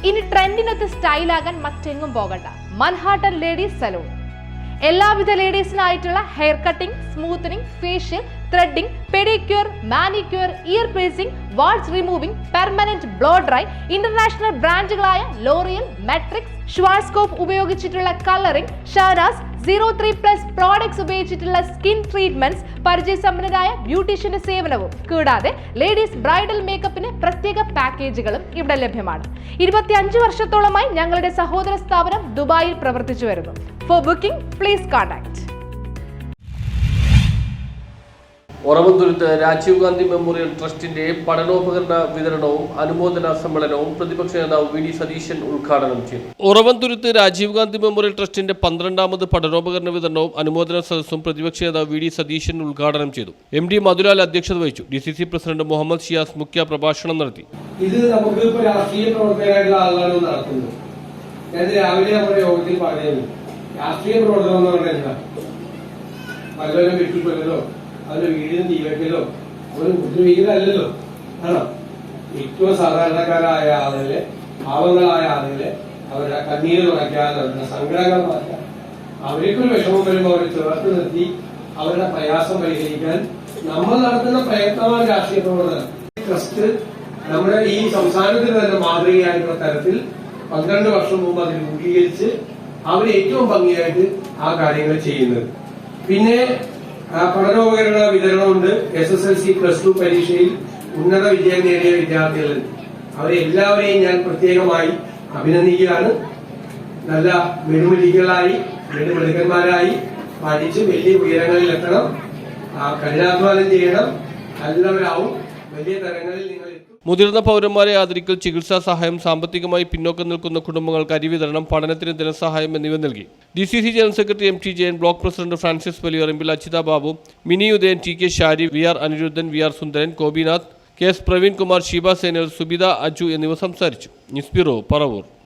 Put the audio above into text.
ഇനി ട്രെൻഡിനൊത്ത് സ്റ്റൈലാകാൻ മറ്റെങ്ങും പോകണ്ട. Manhattan ladies salon. എല്ലാവിധ ലേഡീസിനായിട്ടുള്ള hair cutting, smoothening, facial, threading, pedicure, manicure, ear piercing, warts removing, permanent blow dry, international ബ്രാൻഡുകളായ ലോറിയൽ, മെട്രിക്സ്, ഷ്വാർസ്കോപ്പ് ഉപയോഗിച്ചിട്ടുള്ള കളറിംഗ്, ഷാനാസ് 03+ പ്രോഡക്ട്സ് ഉപയോഗിച്ചിട്ടുള്ള സ്കിൻ ട്രീറ്റ്മെന്റ്സ്, പരിചയസമ്പന്നരായ ബ്യൂട്ടീഷ്യന്റെ സേവനവും കൂടാതെ ലേഡീസ് ബ്രൈഡൽ മേക്കപ്പിന് പ്രത്യേക പാക്കേജുകളും ഇവിടെ ലഭ്യമാണ്. 25 വർഷത്തോളമായി ഞങ്ങളുടെ സഹോദര സ്ഥാപനം ദുബായിൽ പ്രവർത്തിച്ചു വരുന്നു. For booking please contact. Oravanthuruthu Rajiv Gandhi memorial ട്രസ്റ്റിന്റെ പഠനോപകരണ വിതരണവും അനുമോദന സമ്മേളനവും പ്രതിപക്ഷ നേതാവ് വി ഡി സതീശൻ ഉദ്ഘാടനം ചെയ്തു. ഒറവന്തുരുത്ത് രാജീവ് ഗാന്ധി മെമ്മോറിയൽ ട്രസ്റ്റിന്റെ 12ാമത് പഠനോപകരണ വിതരണവും അനുമോദന സദസ്സും പ്രതിപക്ഷ നേതാവ് വി ഡി സതീശൻ ഉദ്ഘാടനം ചെയ്തു. എം ഡി മധുലാൽ അധ്യക്ഷത വഹിച്ചു. DCC പ്രസിഡന്റ് മുഹമ്മദ് ഷിയാസ് മുഖ്യ പ്രഭാഷണം നടത്തി. ഇത് നമുക്ക് ഇപ്പോൾ രാഷ്ട്രീയ പ്രവർത്തകരായിട്ടുള്ള ആളുകളാണ് നടത്തുന്നത്. ഞാൻ രാവിലെ നമ്മുടെ യോഗത്തിൽ പറഞ്ഞത് രാഷ്ട്രീയ പ്രവർത്തനം എന്ന് പറഞ്ഞാൽ പലരും വെട്ടിക്കൊല്ലലോ അവരുടെ വീടിന് തീവയ്ക്കലോ ഒരു വീടല്ലല്ലോ. ആണോ? ഏറ്റവും സാധാരണക്കാരായ ആളുകളെ, പാവങ്ങളായ ആളുകളെ അവരുടെ കണ്ണീര് കുറയ്ക്കാൻ, അവരുടെ സങ്കടങ്ങൾ മാറ്റാൻ, അവർക്കൊരു വിഷമം വരുമ്പോൾ അവരെ ചേർത്ത് നിർത്തി അവരുടെ പ്രയാസം പരിഹരിക്കാൻ നമ്മൾ നടത്തുന്ന പ്രയത്നമാണ് രാഷ്ട്രീയ പ്രവർത്തനം. ട്രസ്റ്റ് നമ്മുടെ ഈ സംസ്ഥാനത്തിന് തന്നെ മാതൃകയായിട്ടുള്ള തരത്തിൽ 12 വർഷം മുമ്പ് അതിൽ രൂപീകരിച്ച് അവർ ഏറ്റവും ഭംഗിയായിട്ട് ആ കാര്യങ്ങൾ ചെയ്യുന്നത്. പിന്നെ പഠനോപകരണ വിതരണമുണ്ട്. SSLC +2 പരീക്ഷയിൽ ഉന്നത വിജയം നേടിയ വിദ്യാർത്ഥികളുണ്ട്. അവരെല്ലാവരെയും ഞാൻ പ്രത്യേകമായി അഭിനന്ദിക്കുകയാണ്. നല്ല മെടുമിടികളായി, മെടുമിടുക്കന്മാരായി പഠിച്ച് വലിയ ഉയരങ്ങളിൽ എത്തണം, കഠിനാധ്വാനം ചെയ്യണം. എല്ലാവരാവും വലിയ തരങ്ങളിൽ നിങ്ങൾ. മുതിർന്ന പൗരന്മാരെ ആദരിക്കൽ, ചികിത്സാ സഹായം, സാമ്പത്തികമായി പിന്നോക്കം നിൽക്കുന്ന കുടുംബങ്ങൾക്ക് അരി വിതരണം, പഠനത്തിന് ധനസഹായം എന്നിവ നൽകി. DCC general secretary MT Jayan, block president Francis Valiyar, എംപിൽ Achyutha Babu, Mini Udayan, TK Shari, VR Aniruddhan, VR Sundaran, Gopinath, KS Praveen Kumar, Sheeba Senal, Subitha Aju എന്നിവർ സംസാരിച്ചു. News bureau, Paravur.